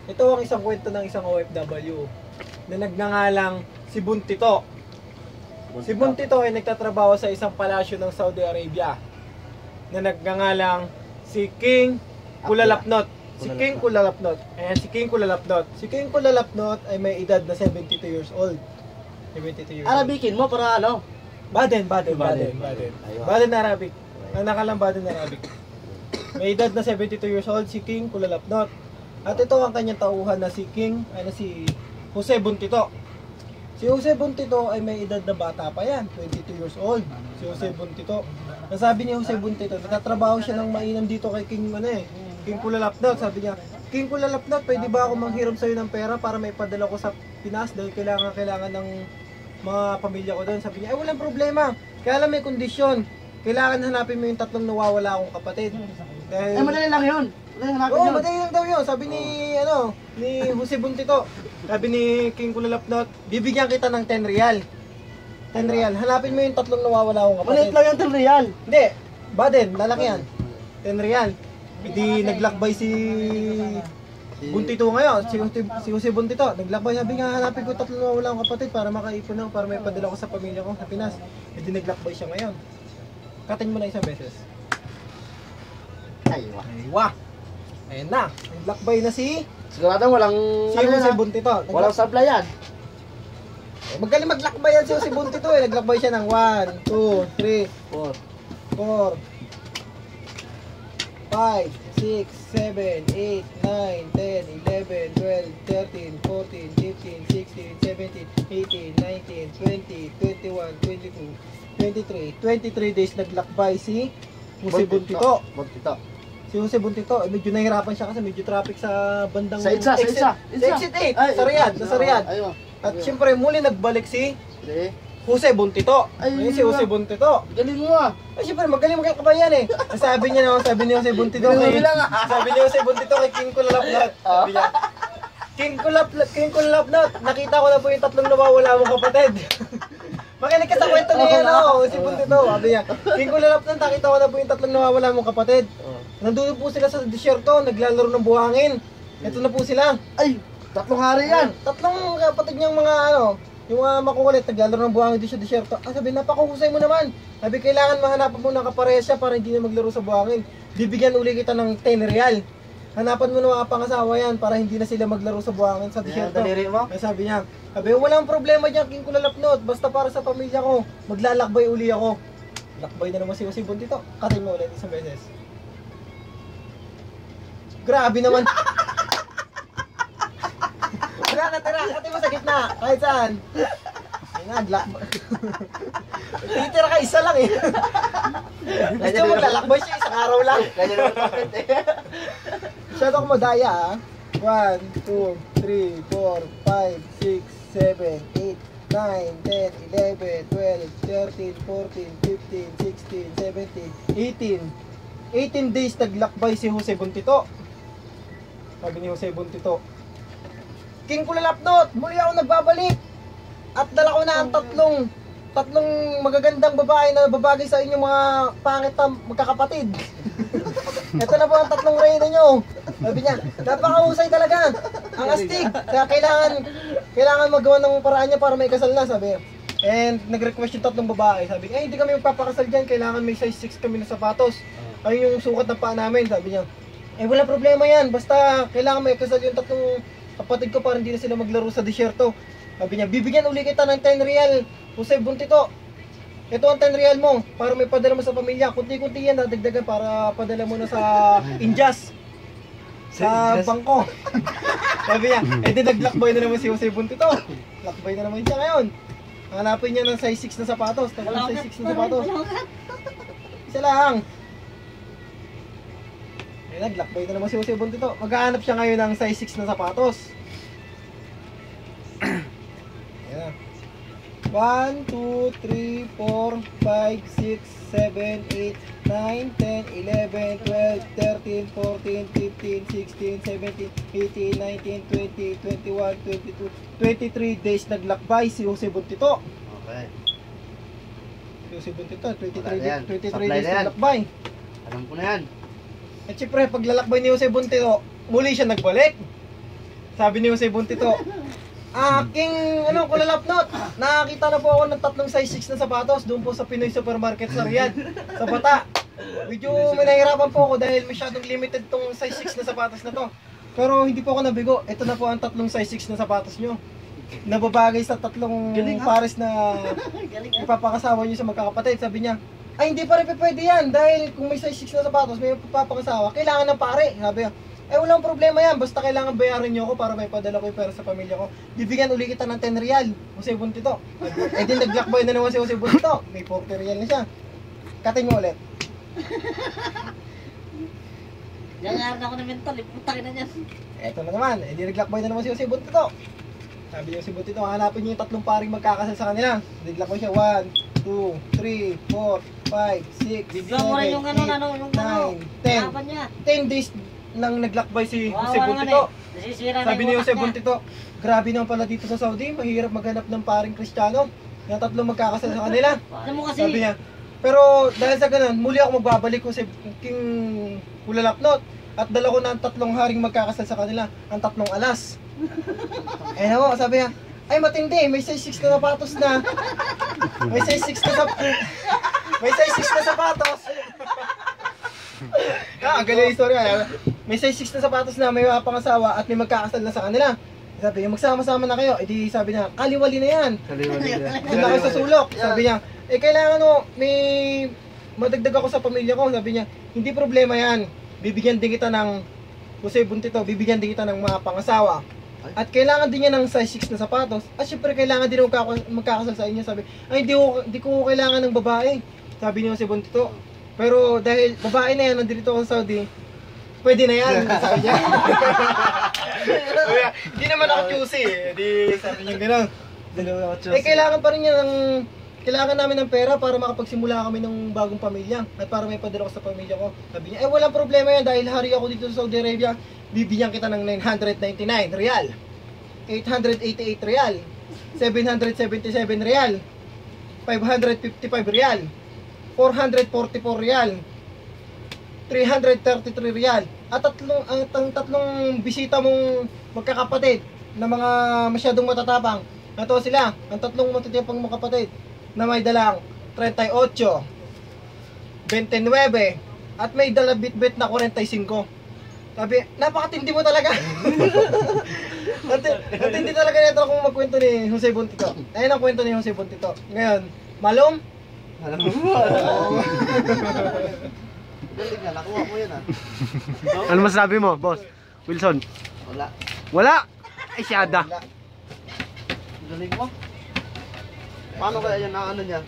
Ito ang isang kwento ng isang OFW na nagngangalang si Buntito. Si Buntito ay nagtatrabaho sa isang palasyo ng Saudi Arabia na nagngangalang si King Kulalapnot. Si King Kulalapnot. Ayan, si King Kulalapnot. Si King Kulalapnot ay may edad na 72 years old. 72 years old. Arabikin mo para ano? Baden Arabic. Ang nakalang Baden Arabic. May edad na 72 years old si King Kulalapnot. At ito ang kanyang tauhan na si si Jose Buntito. Si Jose Buntito ay may edad na bata pa yan, 22 years old. Si Jose Buntito. Nasabi ni Jose Buntito, nagtatrabaho siya ng mainam dito kay King King Kulalapnot. Sabi niya, King Kulalapnot, pwede ba ako manghiram sa'yo ng pera para may padala ko sa Pinas dahil kailangan ng mga pamilya ko doon. Sabi niya, ay walang problema. Kaya lang may kondisyon. Kailangan hanapin mo yung tatlong nawawala akong kapatid. Dahil... Ay, madali lang yun. Oo, madali lang daw yun. Sabi ni Jose Buntito. Sabi ni King Kulalapnot, bibigyan kita ng 10 real. 10 real. Hanapin mo yung tatlong nawawala akong kapatid. Maliit lang yung 10 real. Hindi. Baden, lalaki yan. 10 real. Hindi naglakbay si Buntito ngayon. Si Jose Buntito. Naglakbay. Sabi nga, hanapin ko tatlong nawawala akong kapatid para makaipon ako, para may padala ko sa pamilya ko sa Pinas. Hindi naglakbay siya ngayon. Katin mo na isang beses. Aywa. Aywa. Ayan na. Naglakbay na si Sigurado walang... Jose Buntito. Walang sabla yan. Magaling maglakbay yan si Jose Buntito eh. Naglakbay siya ng 1, 2, 3, 4, 5, 6, 7, 8, 9, 10, 11, 12, 13, 14, 15, 16, 17, 18, 19, 20, 21, 22, 23 days naglakbay si Jose Buntito. Si Jose Buntito, medyo nahihirapan siya kasi medyo traffic sa bandang Sa exit 8, sa Riyadh. At syempre muli nagbalik si Jose Buntito. Ayun si Jose Buntito. Galing mo ah. Ay syempre magaling magkakabayan eh. Sabi ni Jose Buntito sabi ni Jose Buntito kay King Kulalapnot. Sabi niya, King Kulalapnot, nakita ko na po yung tatlong nawawala mong kapatid. Makinig ka sa kwento niya si Buntito. Sabi niya, King Kulalapnot, nakita ko na po yung tatlong nawawala mong kapatid. Nandun po sila sa disyerto, naglalaro ng buhangin. Ito na po sila. Ay, tatlong hari yan. Tatlong kapatid niyang mga yung mga makukulit, naglalaro ng buhangin dito sa disyerto. Sabi, napakahusay mo naman. Sabi, kailangan mahanapan mo ng kapareha siya para hindi na maglaro sa buhangin. Bibigyan uli kita ng 10 real. Hanapan mo ng mga pangasawa yan para hindi na sila maglaro sa buhangin sa disyerto. Sabi niya, walang problema dyan, King Kulalapnot. Basta para sa pamilya ko, maglalakbay uli ako. Lakbay na naman si Jose Buntito. Katin mo ulit isang beses. Grabe naman. Wala na, tira. Katin mo sa gitna. Kahit saan. Titira ka isa lang eh. Gusto mo maglalakbay siya isang araw lang. Masyado ako madaya ah. 1, 2, 3, 4, 5, 6, 7, 8, 9, 10, 11, 12, 13, 14, 15, 16, 17, 18 days naglakbay si Jose Buntito. Sabi ni Jose Buntito, King Kulalapnot, muli ako nagbabalik. At dala ko na ang tatlong magagandang babae na babagay sa inyong mga pangit na magkakapatid. Ito na po ang tatlong reyna nyo. Sabi niya, napakahusay talaga. Ang astig. Kaya kailangan magawa ng paraan niya para may kasal na, sabi. And nag-request yung tatlong babae. Sabi, hindi kami magpapakasal dyan. Kailangan may size 6 kami na sapatos. Ayun yung sukat ng paa namin, sabi niya. Wala problema yan. Basta kailangan may kasal yung tatlong kapatid ko para hindi na sila maglaro sa disyerto. Sabi niya, bibigyan uli kita ng 10 real. Jose Buntito, ito ang 10 real mo para may padala mo sa pamilya. Kunti-kunti yan, dadagdagan para padala mo na sa Injas. Sa bangko. Sabi niya, di naglakbay na naman si Jose Buntito. Lakbay na naman siya ngayon. Hanapin niya ng size 6 na sapatos. Tagal size 6 na sapatos. Isa lang. Naglakbay na naman si Jose Buntito. Maghahanap siya ngayon ng size 6 na sapatos. Ayan. 1, 2, 3, 4, 5, 6, 7, 8, 9, 10, 11, 12, 13, 14, 15, 16, 17, 18, 19, 20, 21, 22, 23 days naglakbay si Jose Buntito. Okay. Jose Buntito, 23 days naglakbay. Alam ko na yan. At syempre, paglalakbay ni Jose Buntito, muli siya nagbalik. Sabi ni Jose Buntito, aking kulalapnot, nakakita na po ako ng tatlong size 6 na sapatos doon po sa Pinoy Supermarket sa Riyadh, sa Bata. Medyo may nahihirapan po ako dahil masyadong limited tong size 6 na sapatos na to. Pero hindi po ako nabigo. Ito na po ang tatlong size 6 na sapatos nyo. Nababagay sa tatlong pares na ipapakasawa nyo sa magkakapatid. Sabi niya, ay hindi pa rin pwede yan dahil kung may size 6 na sapatos, may papakasawa, kailangan ng pare. Sabi niya, walang problema yan, basta kailangan bayaran nyo ako para may padala ko yung pera sa pamilya ko. Bibigyan uli kita ng 10 real, Jose Buntito. Di nag-lockboy na naman si Jose Buntito. May 40 real na siya. Katin mo ulit. Jangan ako na mental, putang ina niyan. Eto na naman, di nag-lockboy na naman si Jose Buntito. Sabi niyo si Buntito, hanapin niyo yung tatlong paring magkakasal sa kanila. Nag-lockboy siya, 1, 2, 3, 4, 5, 6, Bigla mo rin yung 10. 10 days nang naglakbay si Jose Buntito. Sabi ni Jose Buntito, grabe naman pala dito sa Saudi, mahirap maghanap ng paring Kristiyano na tatlong magkakasal sa kanila. Sabi niya, pero dahil sa ganun, muli ako magbabalik ko sa King Kulalapnot at dala ko na ang tatlong haring magkakasal sa kanila, ang tatlong alas. Ako, sabi niya, ay matindi, may size 6 na sapatos na. May size 6 na sapatos. Galing yung istorya. May size 6 na sapatos na, may pangasawa at may magkakasal na sa kanila. Sabi niya, magsama-sama na kayo. Di sabi niya, kaliwali na yan. Doon na kayo sa sulok. Sabi niya, kailangan may madagdag ako sa pamilya ko. Sabi niya, hindi problema yan. Bibigyan din kita ng Jose Buntito, bibigyan din kita ng mga pangasawa. At kailangan din niya ng size 6 na sapatos. At syempre kailangan din magkakasal sa inyo. Sabi, ay hindi ko kailangan ng babae. Sabi niya Jose Buntito. Pero dahil babae na yan, nandito ako sa Saudi, pwede na yan. Sabi niya. Hindi naman ako choosy eh. Di sabi niya gano'n. Kailangan pa rin niya kailangan namin ng pera para makapagsimula kami ng bagong pamilya at para may padala ko sa pamilya ko. Sabi niya, walang problema yan dahil hari ako dito sa Saudi Arabia, bibigyan kita ng 999 real, 888 real, 777 real, 555 real, 444 real, 333 real, at ang tatlong bisita mong magkakapatid na mga masyadong matatapang. Ito sila, ang tatlong matatapang mga kapatid na may dalang 38, 29, at may dala bit-bit na 45. Sabi, napakatindi mo talaga. Natindi talaga nito kung magkwento ni Jose Buntito. Ayun ang kwento ni Jose Buntito. Ngayon, malum? Alam mo. Galing nga, nakuha mo yan Ano masasabi mo, boss? Wilson? Wala. Wala! Ay, siyada. Galing mo. Paano kaya yan ang ano niya?